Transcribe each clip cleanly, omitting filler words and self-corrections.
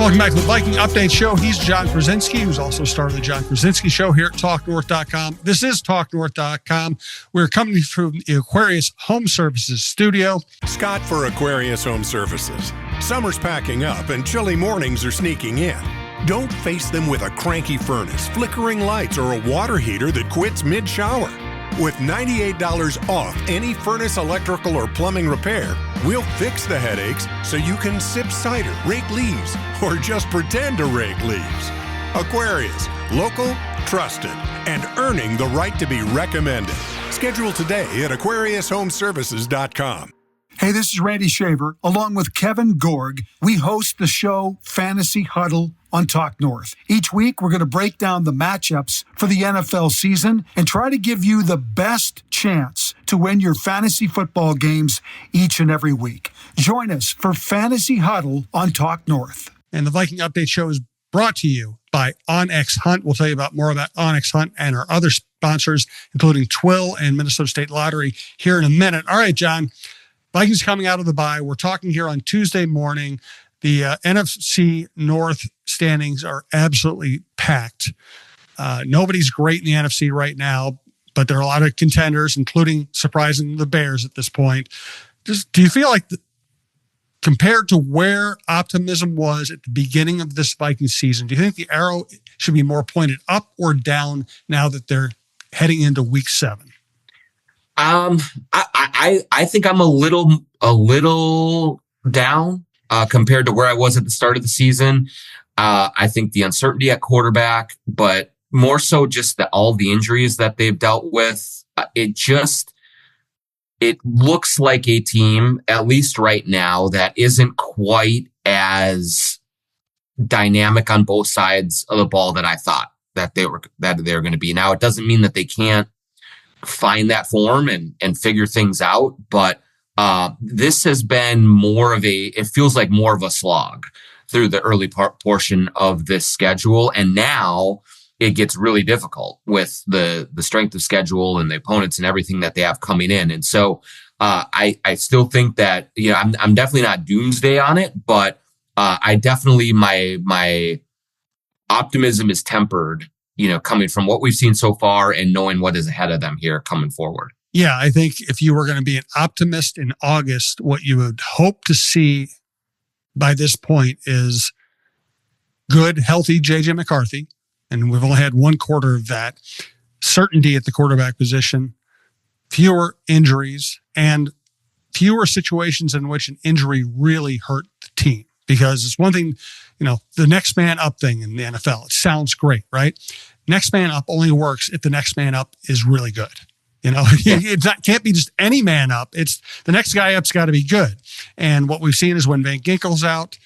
Welcome back to the Viking Update Show. He's John Krawczynski, who's also started the John Krawczynski Show here at TalkNorth.com. This is TalkNorth.com. We're coming from the Aquarius Home Services studio. Scott for Aquarius Home Services. Summer's packing up and chilly mornings are sneaking in. Don't face them with a cranky furnace, flickering lights, or a water heater that quits mid-shower. With $98 off any furnace, electrical, or plumbing repair, we'll fix the headaches so you can sip cider, rake leaves, or just pretend to rake leaves. Aquarius, local, trusted, and earning the right to be recommended. Schedule today at AquariusHomeservices.com. Hey, this is Randy Shaver. Along with Kevin Gorg, we host the show Fantasy Huddle on Talk North. Each week, we're going to break down the matchups for the NFL season and try to give you the best chance to win your fantasy football games each and every week. Join us for Fantasy Huddle on Talk North. And the Viking Update Show is brought to you by Onyx Hunt. We'll tell you about more about Onyx Hunt and our other sponsors, including Twill and Minnesota State Lottery, here in a minute. All right, John. Vikings coming out of the bye. We're talking here on Tuesday morning. The NFC North standings are absolutely packed. Nobody's great in the NFC right now, but there are a lot of contenders, including surprising the Bears at this point. Do you feel like compared to where optimism was at the beginning of this Vikings season, do you think the arrow should be more pointed up or down now that they're heading into week 7? I think I'm a little down compared to where I was at the start of the season. I think the uncertainty at quarterback, but more so just all the injuries that they've dealt with. It looks like a team, at least right now, that isn't quite as dynamic on both sides of the ball that I thought that they were going to be. Now, it doesn't mean that they can't find that form and figure things out. But this has been it feels like more of a slog through the early portion of this schedule. And now it gets really difficult with the strength of schedule and the opponents and everything that they have coming in. And so I still think that, I'm definitely not doomsday on it, but I definitely, my optimism is tempered, coming from what we've seen so far and knowing what is ahead of them here coming forward. Yeah, I think if you were going to be an optimist in August, what you would hope to see by this point is good, healthy J.J. McCarthy, and we've only had one quarter of that, certainty at the quarterback position, fewer injuries, and fewer situations in which an injury really hurt the team. Because it's one thing, the next man up thing in the NFL, it sounds great, right? Next man up only works if the next man up is really good. It can't be just any man up. It's the next guy up's got to be good. And what we've seen is when Van Ginkel's out,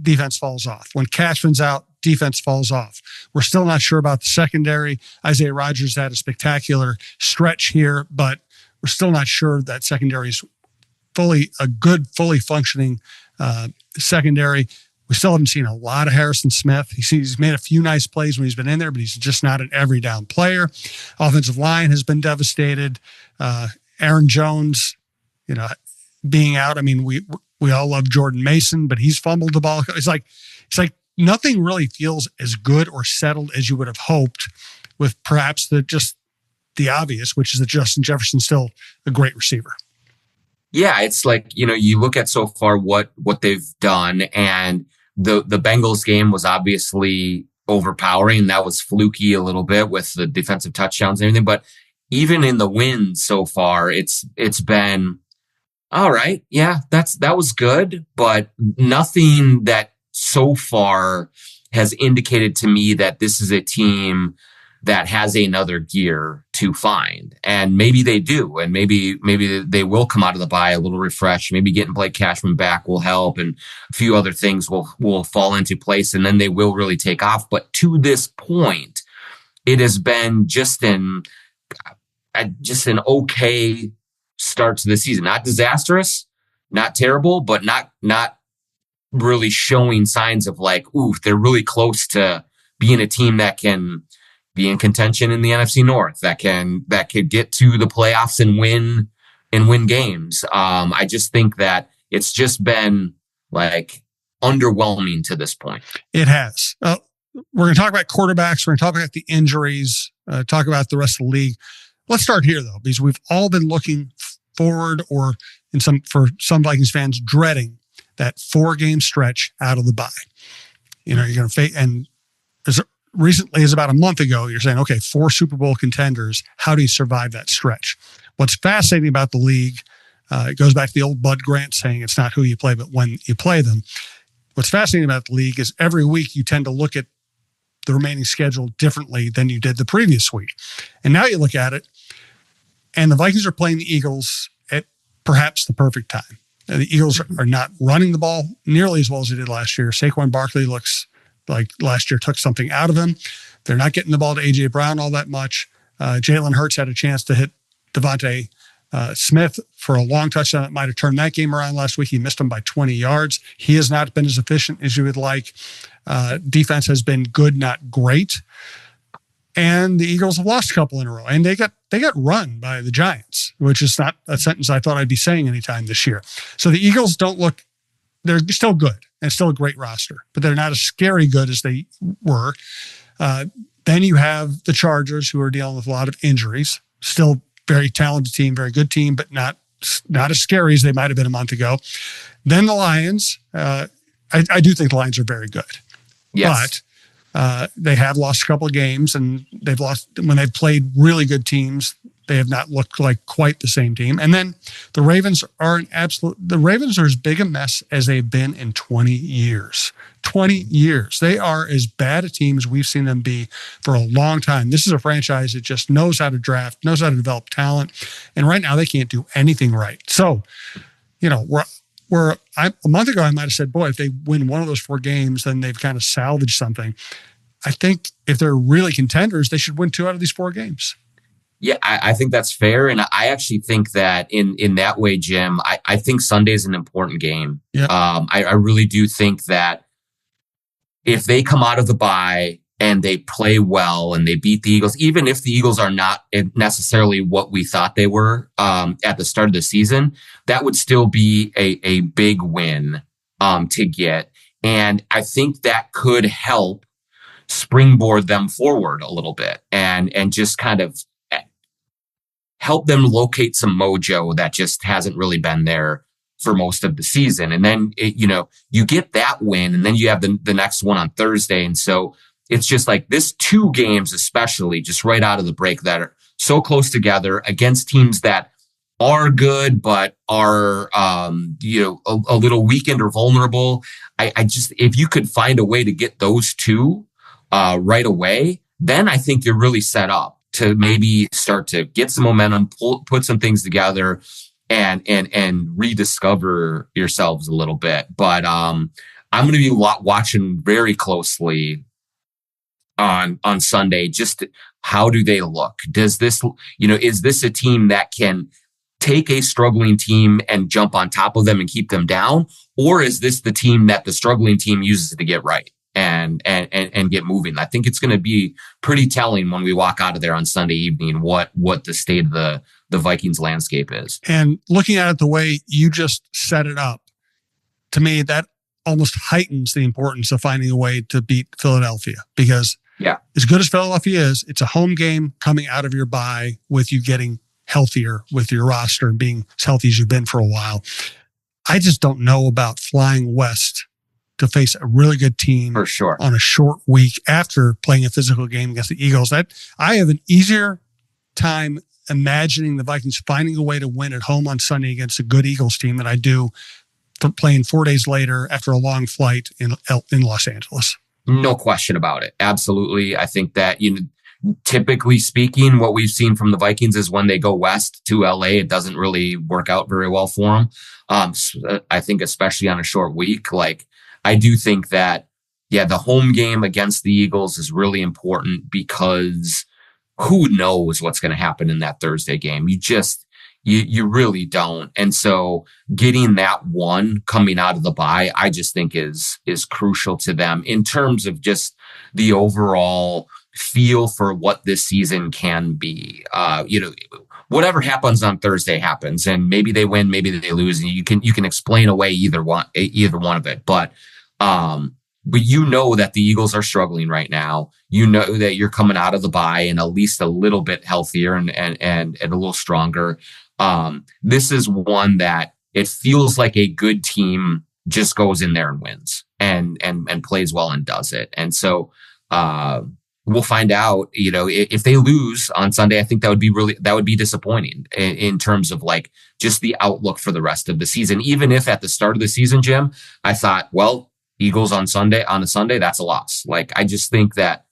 defense falls off. When Cashman's out, defense falls off. We're still not sure about the secondary. Isaiah Rodgers had a spectacular stretch here, but we're still not sure that secondary is fully functioning secondary. We still haven't seen a lot of Harrison Smith. He's made a few nice plays when he's been in there, but he's just not an every down player. Offensive line has been devastated. Aaron Jones, being out. I mean, we all love Jordan Mason, but he's fumbled the ball. It's like nothing really feels as good or settled as you would have hoped, with perhaps the obvious, which is that Justin Jefferson's still a great receiver. Yeah, it's like, you look at so far what they've done, and the Bengals game was obviously overpowering. That was fluky a little bit with the defensive touchdowns and everything. But even in the wins so far, it's been all right. Yeah, that was good, but nothing that so far has indicated to me that this is a team that has another gear to find. And maybe they do. And maybe they will come out of the bye a little refreshed. Maybe getting Blake Cashman back will help, and a few other things will fall into place, and then they will really take off. But to this point, it has been just an okay start to the season. Not disastrous, not terrible, but not really showing signs of they're really close to being a team that can be in contention in the NFC North, that could get to the playoffs and win games. I just think that it's just been underwhelming to this point. It has. We're going to talk about quarterbacks. We're going to talk about the injuries, talk about the rest of the league. Let's start here, though, because we've all been looking forward, or for some Vikings fans, dreading that 4-game stretch out of the bye. You're going to face, and as recently as about a month ago, you're saying, okay, 4 Super Bowl contenders. How do you survive that stretch? What's fascinating about the league, it goes back to the old Bud Grant saying, it's not who you play, but when you play them. What's fascinating about the league is every week you tend to look at the remaining schedule differently than you did the previous week. And now you look at it, and the Vikings are playing the Eagles at perhaps the perfect time. The Eagles are not running the ball nearly as well as they did last year. Saquon Barkley looks like last year took something out of him. They're not getting the ball to A.J. Brown all that much. Jalen Hurts had a chance to hit Devontae Smith for a long touchdown that might have turned that game around last week. He missed him by 20 yards. He has not been as efficient as you would like. Defense has been good, not great. And the Eagles have lost a couple in a row. And they got run by the Giants, which is not a sentence I thought I'd be saying anytime this year. So the Eagles don't look, they're still good and still a great roster, but they're not as scary good as they were. Then you have the Chargers, who are dealing with a lot of injuries. Still very talented team, very good team, but not as scary as they might have been a month ago. Then the Lions. I do think the Lions are very good. Yes. But they have lost a couple of games, and they've lost when they've played really good teams. They have not looked like quite the same team. And then the Ravens are the Ravens are as big a mess as they've been in 20 years. 20 years. They are as bad a team as we've seen them be for a long time. This is a franchise that just knows how to draft, knows how to develop talent. And right now they can't do anything right. So, a month ago, I might have said, boy, if they win one of those 4 games, then they've kind of salvaged something. I think if they're really contenders, they should win 2 out of these 4 games. Yeah, I think that's fair. And I actually think that in that way, Jim, I think Sunday is an important game. Yeah. I really do think that if they come out of the bye and they play well and they beat the Eagles, even if the Eagles are not necessarily what we thought they were at the start of the season, that would still be a big win to get. And I think that could help springboard them forward a little bit and just kind of help them locate some mojo that just hasn't really been there for most of the season. And then, you get that win, and then you have the next one on Thursday. And so it's just like this 2 games, especially just right out of the break, that are so close together against teams that are good, but are, a little weakened or vulnerable. I just, if you could find a way to get those 2 right away, then I think you're really set up to maybe start to get some momentum, put some things together, and rediscover yourselves a little bit. But I'm going to be watching very closely on Sunday. Just how do they look? Does this, is this a team that can take a struggling team and jump on top of them and keep them down? Or is this the team that the struggling team uses to get right and get moving? I think it's going to be pretty telling when we walk out of there on Sunday evening what the state of the Vikings landscape is. And looking at it the way you just set it up, to me, that almost heightens the importance of finding a way to beat Philadelphia, because as good as Philadelphia is, it's a home game coming out of your bye with you getting healthier with your roster and being as healthy as you've been for a while. I just don't know about flying west to face a really good team for sure on a short week after playing a physical game against the Eagles. I have an easier time imagining the Vikings finding a way to win at home on Sunday against a good Eagles team than I do for playing 4 days later after a long flight in Los Angeles. No question about it. Absolutely. I think that, typically speaking, what we've seen from the Vikings is when they go west to LA, it doesn't really work out very well for them. I think especially on a short week, I do think that, the home game against the Eagles is really important, because who knows what's going to happen in that Thursday game? You really don't. And so getting that one coming out of the bye, I just think is crucial to them in terms of just the overall feel for what this season can be. Whatever happens on Thursday happens, and maybe they win, maybe they lose, and you can explain away either one of it. But But you know that the Eagles are struggling right now. You know that you're coming out of the bye and at least a little bit healthier and a little stronger. This is one that it feels like a good team just goes in there and wins and plays well and does it. And so, we'll find out, if they lose on Sunday, I think that would be disappointing in terms of like just the outlook for the rest of the season. Even if at the start of the season, Jim, I thought, well, Eagles on a Sunday, that's a loss. Like, I just think that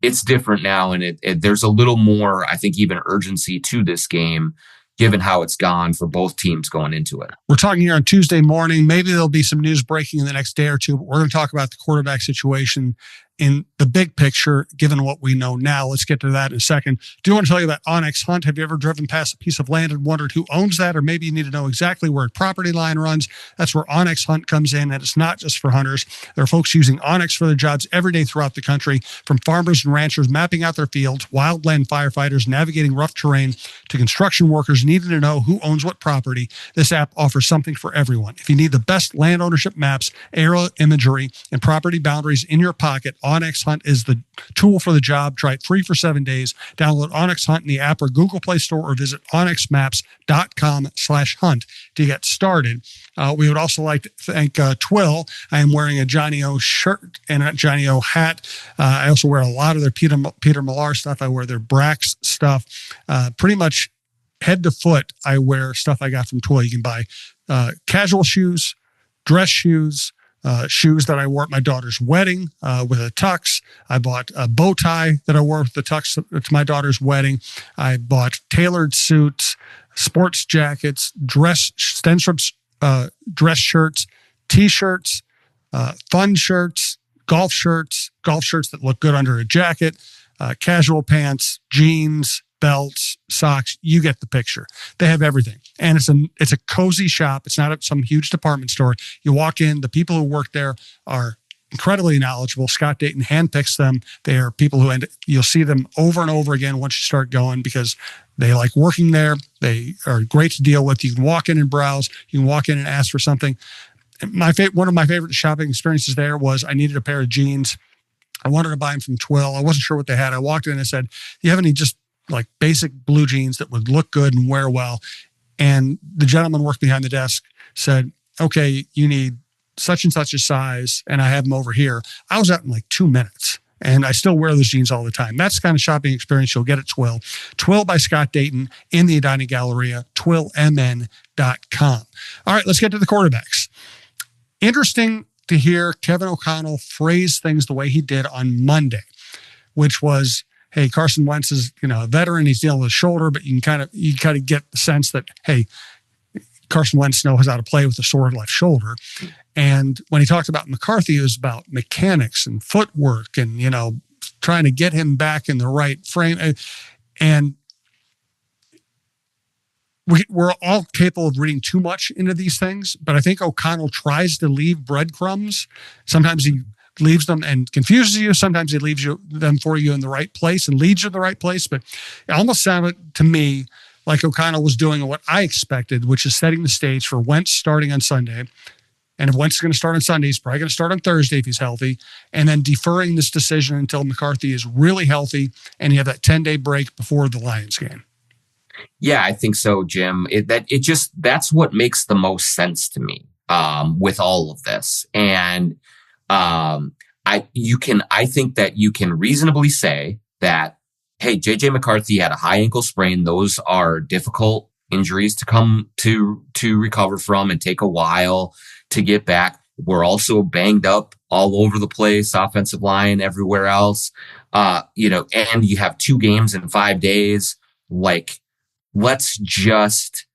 it's different now. And there's a little more, I think, even urgency to this game, given how it's gone for both teams going into it. We're talking here on Tuesday morning. Maybe there'll be some news breaking in the next day or two, but we're going to talk about the quarterback situation in the big picture, given what we know now. Let's get to that in a second. Do want to tell you about Onyx Hunt. Have you ever driven past a piece of land and wondered who owns that? Or maybe you need to know exactly where a property line runs. That's where Onyx Hunt comes in. And it's not just for hunters. There are folks using Onyx for their jobs every day throughout the country, from farmers and ranchers mapping out their fields, wildland firefighters navigating rough terrain, to construction workers needing to know who owns what property. This app offers something for everyone. If you need the best land ownership maps, aerial imagery, and property boundaries in your pocket, Onyx Hunt is the tool for the job. Try it free for 7 days. Download Onyx Hunt in the app or Google Play Store, or visit onyxmaps.com/hunt to get started. We would also like to thank Twill. I am wearing a Johnny O shirt and a Johnny O hat. I also wear a lot of their Peter Millar stuff. I wear their Brax stuff. Pretty much head to foot, I wear stuff I got from Twill. You can buy casual shoes, dress shoes, shoes that I wore at my daughter's wedding with a tux. I bought a bow tie that I wore with the tux to my daughter's wedding. I bought tailored suits, sports jackets, dress shirts, t-shirts, fun shirts, golf shirts that look good under a jacket, casual pants, jeans, belts, socks. You get the picture. They have everything. And it's a cozy shop. It's not some huge department store. You walk in, the people who work there are incredibly knowledgeable. Scott Dayton handpicks them. They are people who you'll see them over and over again once you start going, because they like working there. They are great to deal with. You can walk in and browse. You can walk in and ask for something. One of my favorite shopping experiences there was I needed a pair of jeans. I wanted to buy them from Twill. I wasn't sure what they had. I walked in and I said, "Do you have any just like basic blue jeans that would look good and wear well?" And the gentleman worked behind the desk said, "Okay, you need such and such a size, and I have them over here." I was out in like 2 minutes, and I still wear those jeans all the time. That's the kind of shopping experience you'll get at Twill. Twill by Scott Dayton in the Edina Galleria, twillmn.com. All right, let's get to the quarterbacks. Interesting to hear Kevin O'Connell phrase things the way he did on Monday, which was, hey, Carson Wentz is, a veteran. He's dealing with a shoulder, but you kind of get the sense that, hey, Carson Wentz knows how to play with a sore left shoulder. And when he talked about McCarthy, it was about mechanics and footwork and, trying to get him back in the right frame. And we're all capable of reading too much into these things, but I think O'Connell tries to leave breadcrumbs. Sometimes he leaves them and confuses you. Sometimes he leaves them for you in the right place and leads you to the right place. But it almost sounded to me like O'Connell was doing what I expected, which is setting the stage for Wentz starting on Sunday. And if Wentz is going to start on Sunday, he's probably going to start on Thursday if he's healthy, and then deferring this decision until McCarthy is really healthy and you have that 10-day break before the Lions game. Yeah, I think so, Jim. That's what makes the most sense to me with all of this. And I think that you can reasonably say that, hey, JJ McCarthy had a high ankle sprain. Those are difficult injuries to come to recover from and take a while to get back. We're also banged up all over the place, offensive line, everywhere else. And you have 2 games in 5 days. Like, let's just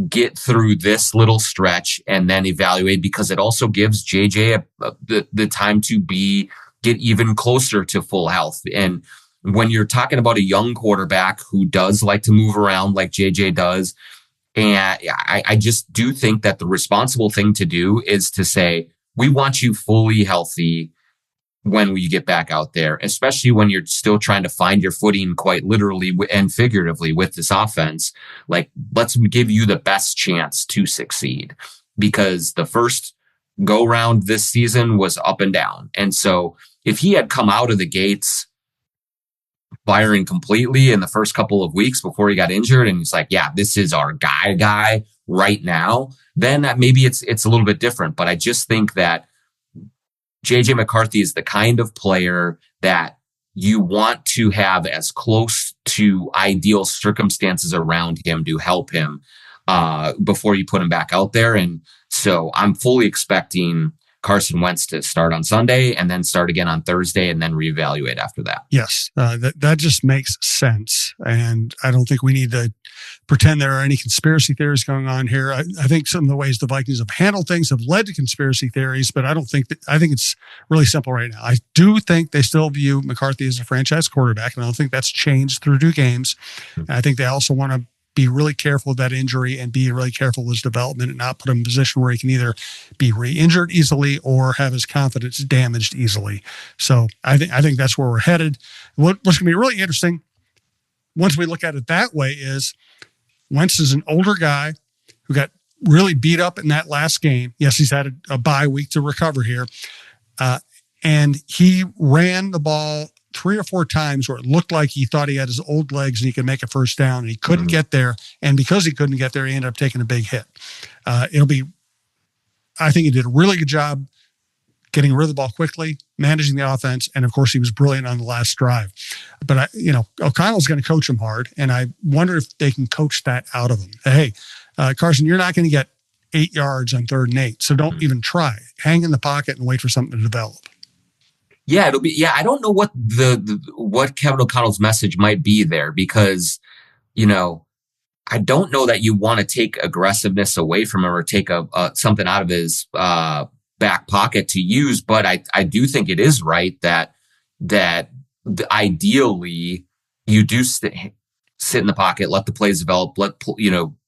get through this little stretch and then evaluate, because it also gives JJ the time to get even closer to full health. And when you're talking about a young quarterback who does like to move around like JJ does, and I just do think that the responsible thing to do is to say, we want you fully healthy when we get back out there, especially when you're still trying to find your footing quite literally and figuratively with this offense. Like, let's give you the best chance to succeed, because the first go round this season was up and down. And so if he had come out of the gates firing completely in the first couple of weeks before he got injured, and he's like, yeah, this is our guy right now, then maybe it's a little bit different. But I just think that JJ McCarthy is the kind of player that you want to have as close to ideal circumstances around him to help him before you put him back out there. And so I'm fully expecting Carson Wentz to start on Sunday and then start again on Thursday and then reevaluate after that. Yes, that just makes sense. And I don't think we need to pretend there are any conspiracy theories going on here. I think some of the ways the Vikings have handled things have led to conspiracy theories, but I think it's really simple right now. I do think they still view McCarthy as a franchise quarterback, and I don't think that's changed through 2 games. And I think they also want to be really careful of that injury and be really careful of his development and not put him in a position where he can either be re-injured easily or have his confidence damaged easily. So I think that's where we're headed. What's going to be really interesting once we look at it that way is Wentz is an older guy who got really beat up in that last game. Yes, he's had a bye week to recover here. And he ran the ball 3 or 4 times where it looked like he thought he had his old legs and he could make a first down, and he couldn't get there. And because he couldn't get there, he ended up taking a big hit. I think he did a really good job getting rid of the ball quickly, managing the offense. And of course he was brilliant on the last drive, but O'Connell's going to coach him hard. And I wonder if they can coach that out of him. Hey, Carson, you're not going to get 8 yards on 3rd and 8. So don't even try. Hang in the pocket and wait for something to develop. Yeah, it'll be. Yeah, I don't know what what Kevin O'Connell's message might be there, because, I don't know that you want to take aggressiveness away from him or take something out of his back pocket to use. But I do think it is right that ideally you do sit in the pocket, let the plays develop,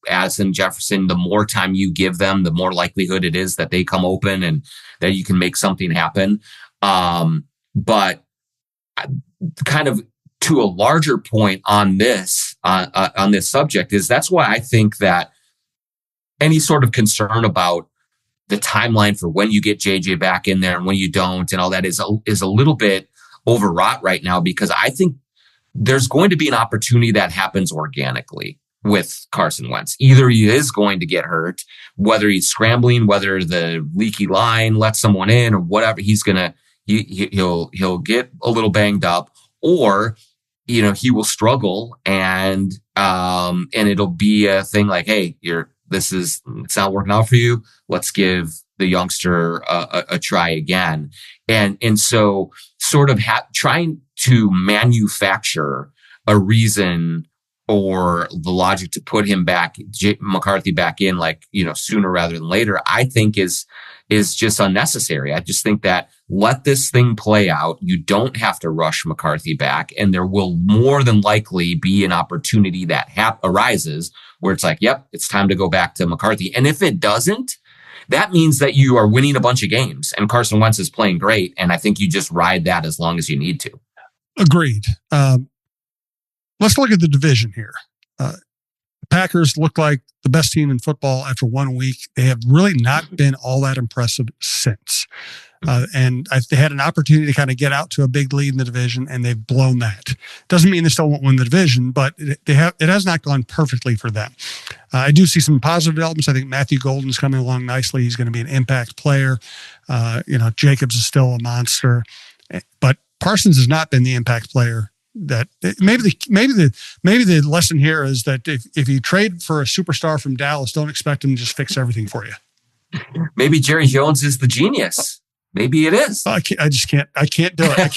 Addison, Jefferson, the more time you give them, the more likelihood it is that they come open and that you can make something happen. But kind of to a larger point on this subject is that's why I think that any sort of concern about the timeline for when you get JJ back in there and when you don't and all that is a little bit overwrought right now, because I think there's going to be an opportunity that happens organically with Carson Wentz. Either he is going to get hurt, whether he's scrambling, whether the leaky line lets someone in or whatever, he'll get a little banged up, or he will struggle and it'll be a thing like, hey, it's not working out for you. Let's give the youngster a try again. And so sort of trying to manufacture a reason or the logic to put him back, McCarthy back in, sooner rather than later, I think is just unnecessary. I just think that let this thing play out. You don't have to rush McCarthy back, and there will more than likely be an opportunity that arises where it's like, yep, it's time to go back to McCarthy. And if it doesn't, that means that you are winning a bunch of games and Carson Wentz is playing great. And I think you just ride that as long as you need to. Agreed. Let's look at the division here. The Packers look like the best team in football after 1 week. They have really not been all that impressive since. And they had an opportunity to kind of get out to a big lead in the division, and they've blown that. Doesn't mean they still won't win the division, but it has not gone perfectly for them. I do see some positive developments. I think Matthew Golden's coming along nicely. He's going to be an impact player. Jacobs is still a monster, but Parsons has not been the impact player. That maybe the lesson here is that if you trade for a superstar from Dallas, don't expect him to just fix everything for you. Maybe Jerry Jones is the genius. Maybe it is. I just can't. I can't do it. I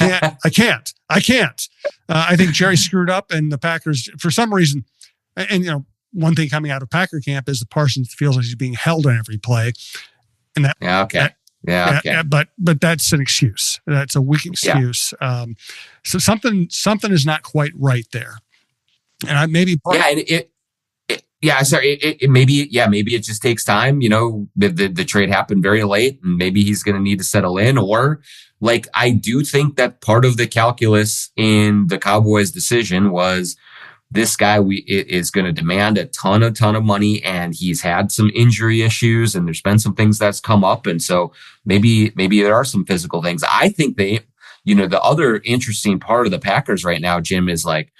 can't. I think Jerry screwed up, and the Packers, for some reason, and one thing coming out of Packer camp is that Parsons feels like he's being held on every play, and that. Yeah. Okay. Okay. But that's an excuse. That's a weak excuse. Yeah. So something is not quite right there. And maybe maybe it just takes time. The trade happened very late, and maybe he's going to need to settle in. Or I do think that part of the calculus in the Cowboys' decision was this guy is going to demand a ton of money, and he's had some injury issues, and there's been some things that's come up. And so maybe there are some physical things. I think the other interesting part of the Packers right now, Jim, is like,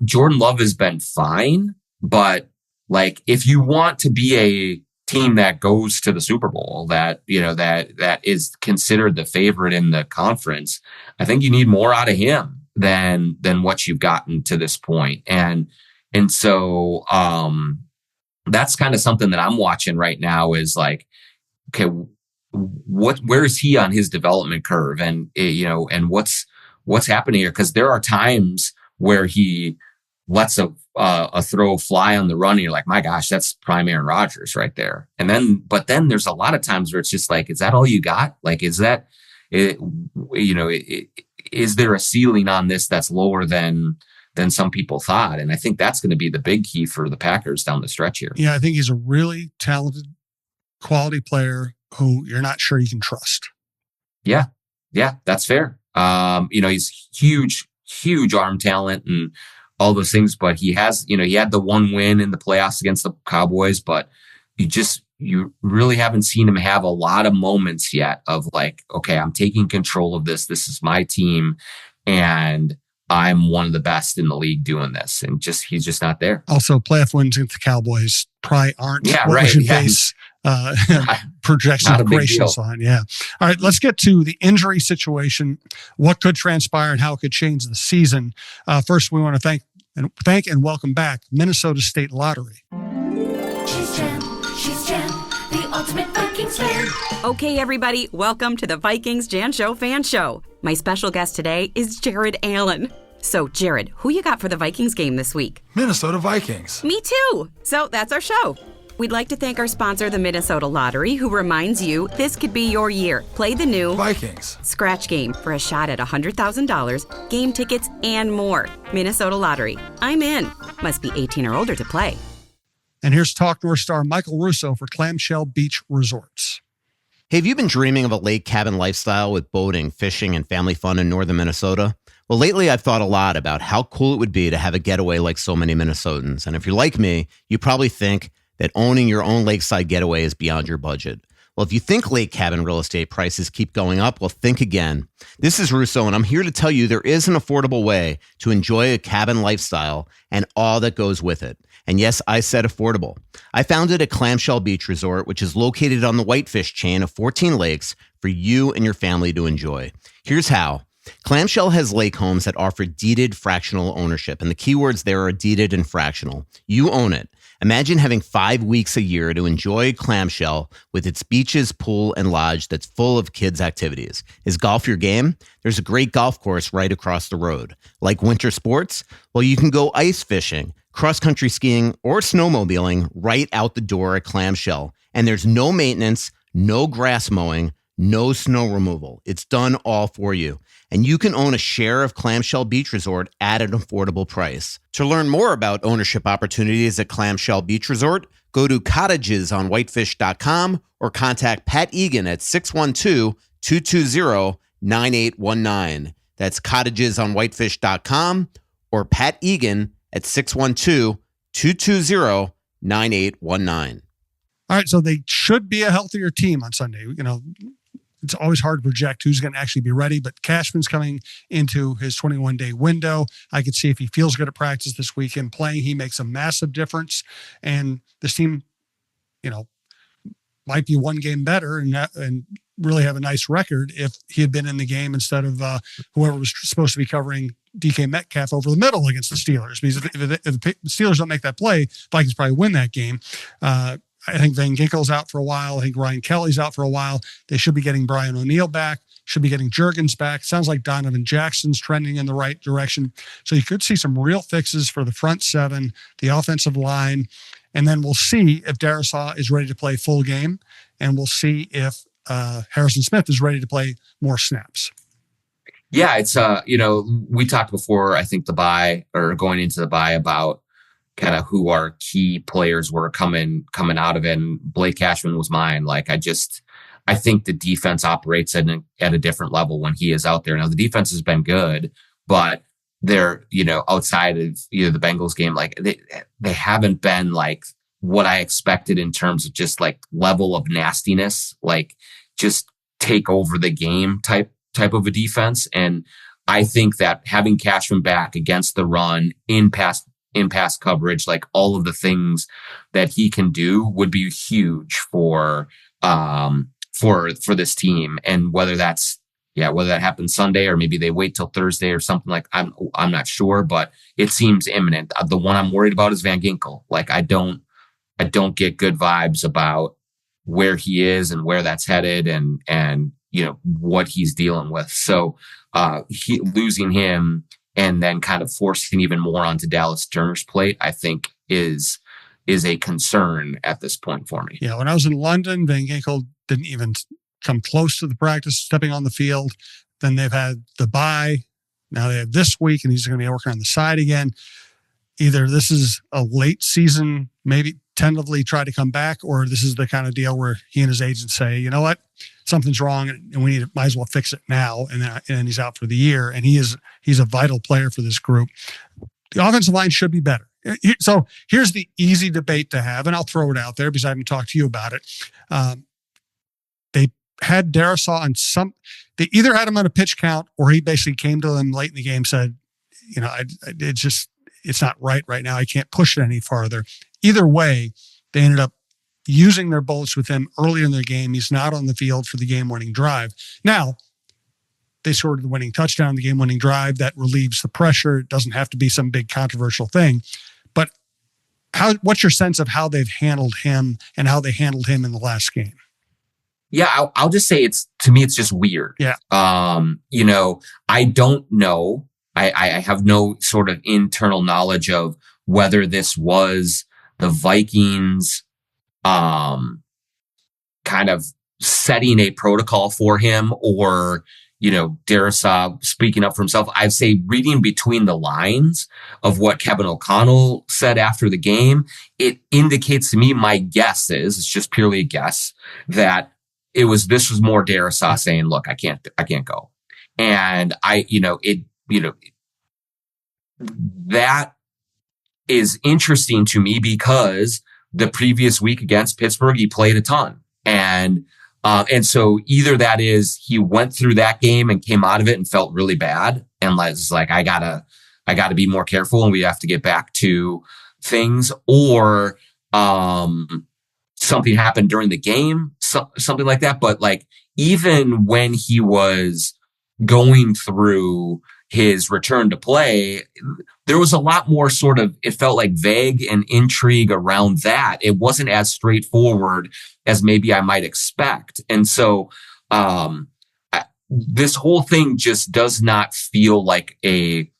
Jordan Love has been fine, but like, if you want to be a team that goes to the Super Bowl, that is considered the favorite in the conference, I think you need more out of him than what you've gotten to this point. And so, that's kind of something that I'm watching right now is like, okay, where is he on his development curve? And, and what's happening here? Cause there are times where he lets a throw fly on the run, and you're like, my gosh, that's prime Aaron Rodgers right there. But then there's a lot of times where it's just like, is that all you got? Like, is that, is there a ceiling on this that's lower than some people thought? And I think that's going to be the big key for the Packers down the stretch here. Yeah, I think he's a really talented, quality player who you're not sure you can trust. Yeah, that's fair. He's huge arm talent and all those things, but he has, he had the one win in the playoffs against the Cowboys, but you really haven't seen him have a lot of moments yet of like, okay, I'm taking control of this. This is my team, and I'm one of the best in the league doing this. And he's just not there. Also, playoff wins against the Cowboys probably aren't what we should base projections gracious on. Yeah. All right, let's get to the injury situation, what could transpire and how it could change the season. First, we want to thank and welcome back Minnesota State Lottery. She's Jen, the ultimate Vikings fan. Okay, everybody, welcome to the Vikings Jan Show fan show. My special guest today is Jared Allen. So, Jared, who you got for the Vikings game this week? Minnesota Vikings. Me too. So that's our show. We'd like to thank our sponsor, the Minnesota Lottery, who reminds you this could be your year. Play the new Vikings Scratch Game for a shot at $100,000, game tickets, and more. Minnesota Lottery. I'm in. Must be 18 or older to play. And here's Talk North star Michael Russo for Clamshell Beach Resorts. Hey, have you been dreaming of a lake cabin lifestyle with boating, fishing, and family fun in northern Minnesota? Well, lately I've thought a lot about how cool it would be to have a getaway like so many Minnesotans. And if you're like me, you probably think that owning your own lakeside getaway is beyond your budget. Well, if you think lake cabin real estate prices keep going up, well, think again. This is Russo, and I'm here to tell you there is an affordable way to enjoy a cabin lifestyle and all that goes with it. And yes, I said affordable. I founded a Clamshell Beach Resort, which is located on the Whitefish chain of 14 lakes for you and your family to enjoy. Here's how. Clamshell has lake homes that offer deeded fractional ownership, and the keywords there are deeded and fractional. You own it. Imagine having 5 weeks a year to enjoy Clamshell with its beaches, pool, and lodge that's full of kids' activities. Is golf your game? There's a great golf course right across the road. Like winter sports? Well, you can go ice fishing, cross-country skiing, or snowmobiling right out the door at Clamshell. And there's no maintenance, no grass mowing, no snow removal. It's done all for you. And you can own a share of Clamshell Beach Resort at an affordable price. To learn more about ownership opportunities at Clamshell Beach Resort, go to cottagesonwhitefish.com or contact Pat Egan at 612-220-9819. That's cottagesonwhitefish.com or Pat Egan at 612-220-9819. All right, so they should be a healthier team on Sunday. It's always hard to project who's going to actually be ready, but Cashman's coming into his 21-day window. I could see if he feels good at practice this weekend playing, he makes a massive difference. And this team, might be one game better and really have a nice record if he had been in the game instead of whoever was supposed to be covering DK Metcalf over the middle against the Steelers. Because if the Steelers don't make that play, Vikings probably win that game. I think Van Ginkel's out for a while. I think Ryan Kelly's out for a while. They should be getting Brian O'Neill back, should be getting Juergens back. Sounds like Donovan Jackson's trending in the right direction. So you could see some real fixes for the front seven, the offensive line, and then we'll see if Darisaw is ready to play full game, and we'll see if Harrison Smith is ready to play more snaps. Yeah, it's, we talked before, I think going into the bye about kind of who our key players were coming out of it. And Blake Cashman was mine. Like, I think the defense operates at a different level when he is out there. Now, the defense has been good, but they're, outside of the Bengals game, like they haven't been like what I expected in terms of just like level of nastiness, like just take over the game type of a defense. And I think that having Cashman back against the run in pass coverage, like all of the things that he can do would be huge for this team. And whether that happens Sunday or maybe they wait till Thursday or something, like I'm not sure, but it seems imminent. The one I'm worried about is Van Ginkel. Like I don't get good vibes about where he is and where that's headed and what he's dealing with. So losing him and then kind of forcing even more onto Dallas Turner's plate, I think is a concern at this point for me. Yeah, when I was in London, Van Ginkel didn't even come close to the practice, stepping on the field. Then they've had the bye. Now they have this week, and he's going to be working on the side again. Either this is a late season, maybe tentatively try to come back, or this is the kind of deal where he and his agent say, you know what, something's wrong, and we might as well fix it now. And he's out for the year, and he's a vital player for this group. The offensive line should be better. So here's the easy debate to have, and I'll throw it out there because I haven't talked to you about it. They had Darrisaw on they either had him on a pitch count, or he basically came to them late in the game, said, it's not right now. I can't push it any farther. Either way, they ended up using their bullets with him earlier in their game. He's not on the field for the game-winning drive. Now, they scored the winning touchdown, the game-winning drive. That relieves the pressure. It doesn't have to be some big controversial thing. But what's your sense of how they've handled him and how they handled him in the last game? Yeah, I'll just say to me, it's just weird. Yeah. I don't know. I have no sort of internal knowledge of whether this was the Vikings kind of setting a protocol for him or, Darrisaw speaking up for himself. I'd say reading between the lines of what Kevin O'Connell said after the game, it indicates to me, my guess is, it's just purely a guess, that this was more Darrisaw saying, look, I can't go. And that is interesting to me because the previous week against Pittsburgh, he played a ton. And so either that is he went through that game and came out of it and felt really bad and was like, I gotta be more careful and we have to get back to things, or something happened during the game, something like that. But like, even when he was going through his return to play, there was a lot more sort of, it felt like vague and intrigue around that. It wasn't as straightforward as maybe I might expect. And so, this whole thing just does not feel like a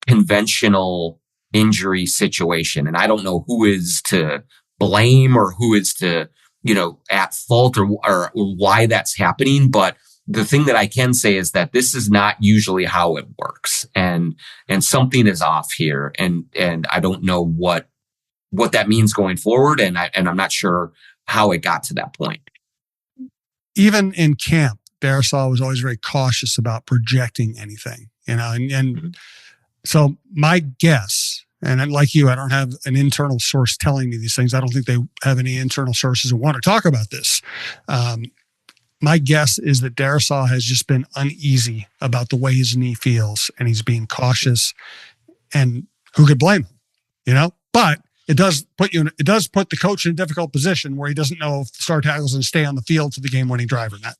conventional injury situation. And I don't know who is to blame or who is to, at fault or why that's happening. But the thing that I can say is that this is not usually how it works, and something is off here, and I don't know what that means going forward, and I'm not sure how it got to that point. Even in camp, Darrisaw was always very cautious about projecting anything, and so my guess, and like you, I don't have an internal source telling me these things. I don't think they have any internal sources who want to talk about this. My guess is that Darrisaw has just been uneasy about the way his knee feels, and he's being cautious. And who could blame him? But it does put the coach in a difficult position where he doesn't know if the star tackle is going to stay on the field for the game-winning drive or not.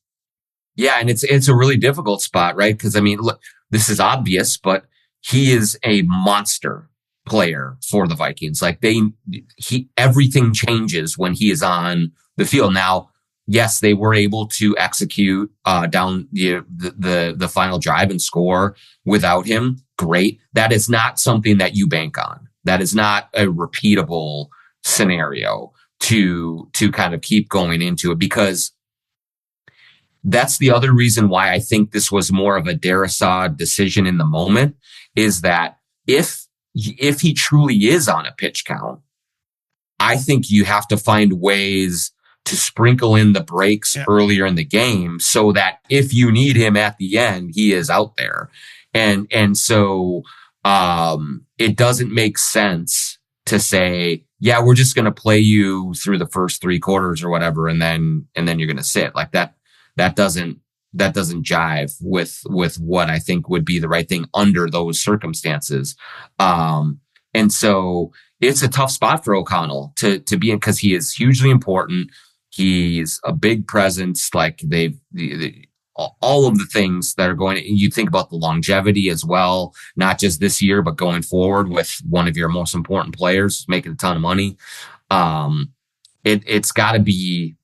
Yeah, and it's a really difficult spot, right? Because look, this is obvious, but he is a monster player for the Vikings. Like everything changes when he is on the field. Now, yes, they were able to execute down the final drive and score without him. Great. That is not something that you bank on. That is not a repeatable scenario to kind of keep going into it, because that's the other reason why I think this was more of a Darrisaw decision in the moment, is that if he truly is on a pitch count, I think you have to find ways to sprinkle in the breaks earlier in the game so that if you need him at the end, he is out there. And so it doesn't make sense to say, yeah, we're just going to play you through the first 3 quarters or whatever, and then you're going to sit like that. That doesn't jive with what I think would be the right thing under those circumstances. And so it's a tough spot for O'Connell to be in, because he is hugely important. He's a big presence. Like all of the things that are going, you think about the longevity as well, not just this year, but going forward with one of your most important players making a ton of money. It's gotta be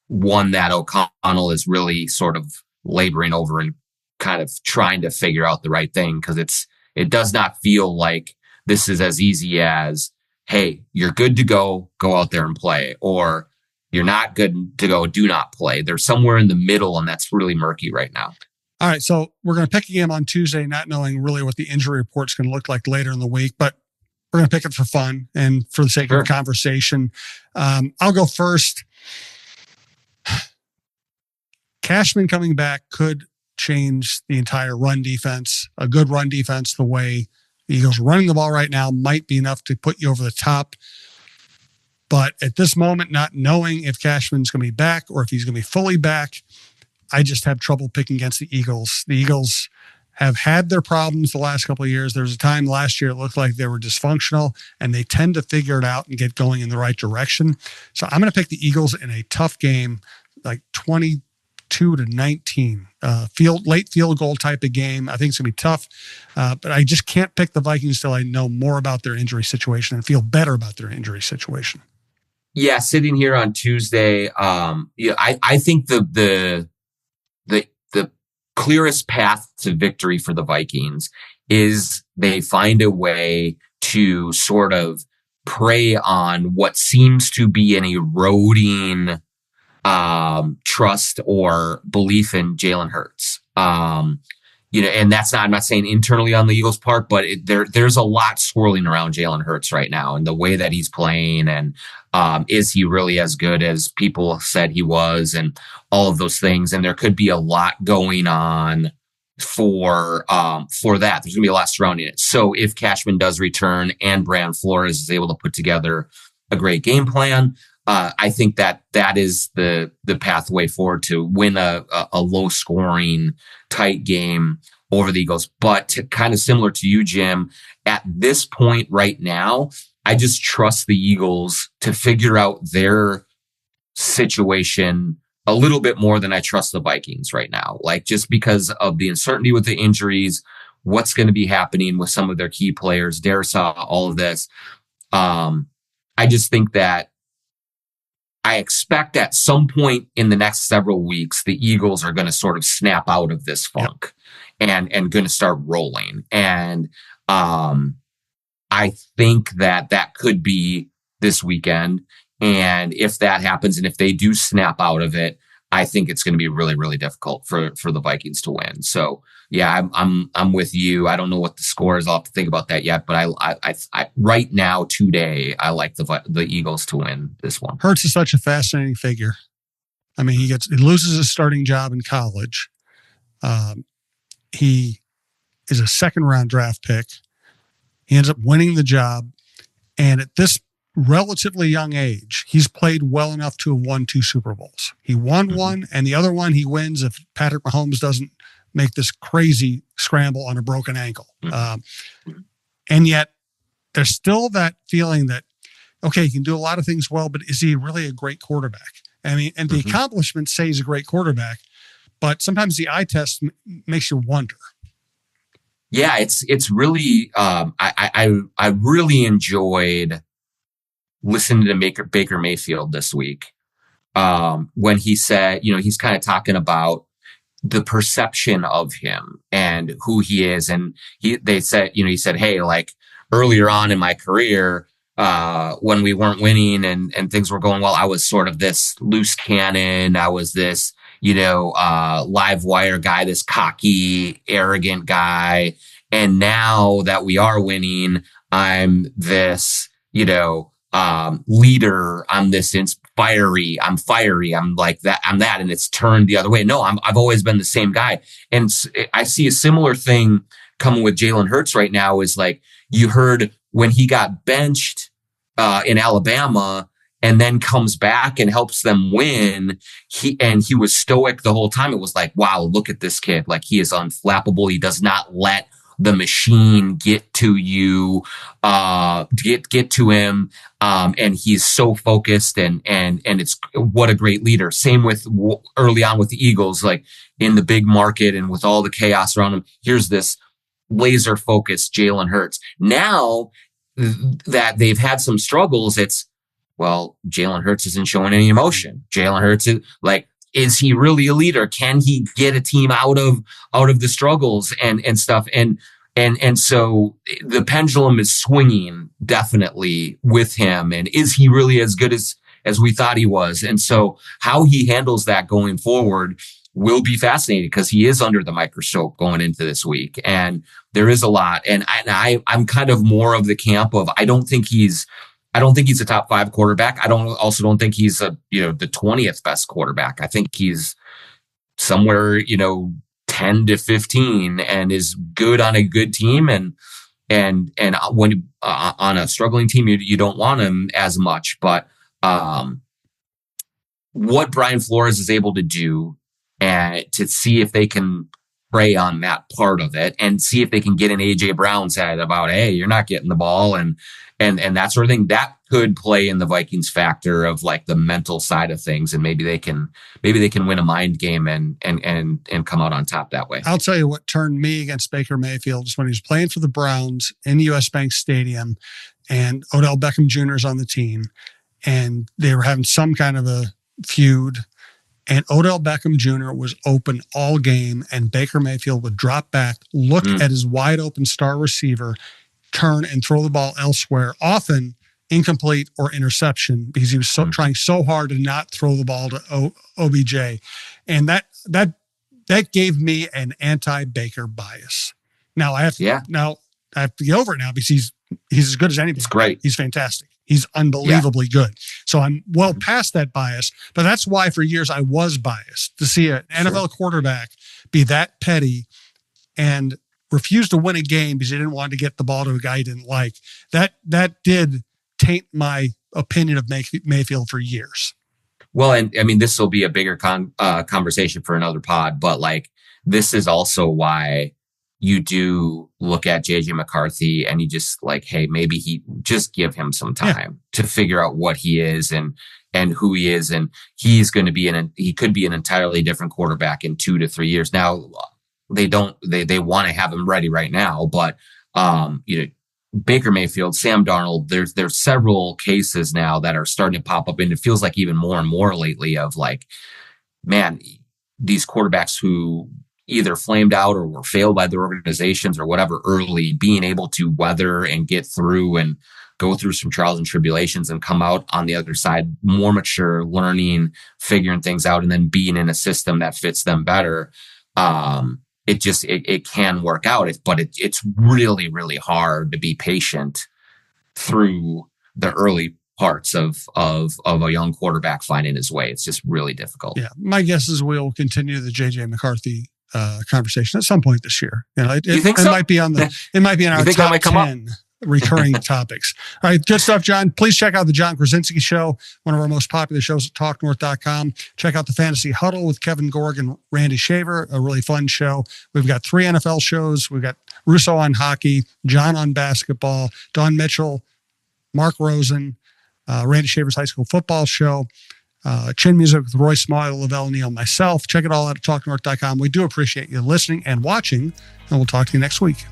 one that O'Connell is really sort of laboring over and kind of trying to figure out the right thing. Cause it does not feel like this is as easy as, hey, you're good to go out there and play, or you're not good to go, do not play. They're somewhere in the middle, and that's really murky right now. All right, so we're going to pick a game on Tuesday, not knowing really what the injury report's going to look like later in the week, but we're going to pick it for fun and for the sake of the conversation. I'll go first. Cashman coming back could change the entire run defense. A good run defense, the way the Eagles are running the ball right now, might be enough to put you over the top. But at this moment, not knowing if Cashman's going to be back or if he's going to be fully back, I just have trouble picking against the Eagles. The Eagles have had their problems the last couple of years. There was a time last year it looked like they were dysfunctional, and they tend to figure it out and get going in the right direction. So I'm going to pick the Eagles in a tough game, like 22-19, late field goal type of game. I think it's going to be tough, but I just can't pick the Vikings till I know more about their injury situation and feel better about their injury situation. Yeah, sitting here on Tuesday, I think the clearest path to victory for the Vikings is they find a way to sort of prey on what seems to be an eroding trust or belief in Jalen Hurts. And that's not, I'm not saying internally on the Eagles' part, but there's a lot swirling around Jalen Hurts right now and the way that he's playing, and is he really as good as people said he was, and all of those things. And there could be a lot going on for that. There's gonna be a lot surrounding it. So if Cashman does return and Brian Flores is able to put together a great game plan, I think that is the pathway forward to win a low scoring, tight game over the Eagles. But kind of similar to you, Jim, at this point right now, I just trust the Eagles to figure out their situation a little bit more than I trust the Vikings right now. Like, just because of the uncertainty with the injuries, what's going to be happening with some of their key players, Darrisaw, all of this. I just think that I expect at some point in the next several weeks, the Eagles are going to sort of snap out of this funk and going to start rolling. And I think that could be this weekend. And if that happens, and if they do snap out of it, I think it's going to be really, really difficult for the Vikings to win. So yeah, I'm with you. I don't know what the score is. I'll have to think about that yet. But I right now, today, I like the Eagles to win this one. Hurts is such a fascinating figure. I mean, he loses his starting job in college. He is a second-round draft pick. He ends up winning the job, and at this relatively young age, he's played well enough to have won 2 Super Bowls. He won one, and the other one he wins if Patrick Mahomes doesn't make this crazy scramble on a broken ankle. And yet there's still that feeling that, okay, he can do a lot of things well, but is he really a great quarterback? I mean, and the accomplishments say he's a great quarterback, but sometimes the eye test makes you wonder. Yeah, it's really, I really enjoyed listening to Baker Mayfield this week, when he said, he's kind of talking about the perception of him and who he is. And he said, hey, like earlier on in my career, when we weren't winning and things were going well, I was sort of this loose cannon. I was this, live wire guy, this cocky, arrogant guy. And now that we are winning, I'm this, leader. I'm this fiery. I'm like that. I'm that. And it's turned the other way. No, I've always been the same guy. And I see a similar thing coming with Jalen Hurts right now is like, you heard when he got benched in Alabama and then comes back and helps them win. He was stoic the whole time. It was like, wow, look at this kid. Like, he is unflappable. He does not let the machine get to you, get to him. And he's so focused and it's what a great leader. Same with early on with the Eagles, like in the big market and with all the chaos around him. Here's this laser focused Jalen Hurts. Now that they've had some struggles, it's, well, Jalen Hurts isn't showing any emotion. Jalen Hurts is like, is he really a leader? Can he get a team out of the struggles and stuff? And so the pendulum is swinging definitely with him. And is he really as good as we thought he was? And so how he handles that going forward will be fascinating, because he is under the microscope going into this week. And there is a lot. And I'm kind of more of the camp of, I don't think he's a top 5 quarterback. I don't think he's the 20th best quarterback. I think he's somewhere, 10 to 15 and is good on a good team. And when on a struggling team, you don't want him as much, but, what Brian Flores is able to do and to see if they can prey on that part of it and see if they can get in AJ Brown's head about, hey, you're not getting the ball and that sort of thing, that could play in the Vikings factor of like the mental side of things. And maybe they can win a mind game and come out on top that way. I'll tell you what turned me against Baker Mayfield is when he was playing for the Browns in US Bank Stadium and Odell Beckham Jr. is on the team and they were having some kind of a feud. And Odell Beckham Jr. was open all game, and Baker Mayfield would drop back, look at his wide open star receiver, turn and throw the ball elsewhere, often incomplete or interception, because he was trying so hard to not throw the ball to OBJ. And that gave me an anti-Baker bias. Now I have to get over it now, because he's as good as anybody. It's great. He's fantastic. He's unbelievably good. So I'm well past that bias, but that's why for years I was biased to see an NFL quarterback be that petty and refuse to win a game because he didn't want to get the ball to a guy he didn't like. That did taint my opinion of Mayfield for years. Well, and I mean, this will be a bigger conversation for another pod, but like, this is also why you do look at JJ McCarthy and you just like, hey, maybe he just give him some time to figure out what he is and who he is. And he's going to be he could be an entirely different quarterback in 2 to 3 years. Now they want to have him ready right now, but, Baker Mayfield, Sam Darnold, there's several cases now that are starting to pop up, and it feels like even more and more lately of like, man, these quarterbacks who either flamed out or were failed by their organizations or whatever early, being able to weather and get through and go through some trials and tribulations and come out on the other side more mature, learning, figuring things out, and then being in a system that fits them better. It can work out, but it's really, really hard to be patient through the early parts of a young quarterback finding his way. It's just really difficult. Yeah. My guess is we'll continue the JJ McCarthy conversation at some point this year. You think so? It might be on our top 10 recurring topics. All right. Good stuff, John. Please check out the John Krawczynski Show, one of our most popular shows at talknorth.com. Check out the Fantasy Huddle with Kevin Gorg and Randy Shaver, a really fun show. We've got 3 NFL shows. We've got Russo on hockey, John on basketball, Don Mitchell, Mark Rosen, Randy Shaver's high school football show, Chin Music with Roy Smile, Lavelle Neal, myself. Check it all out at talknorth.com. We do appreciate you listening and watching, and we'll talk to you next week.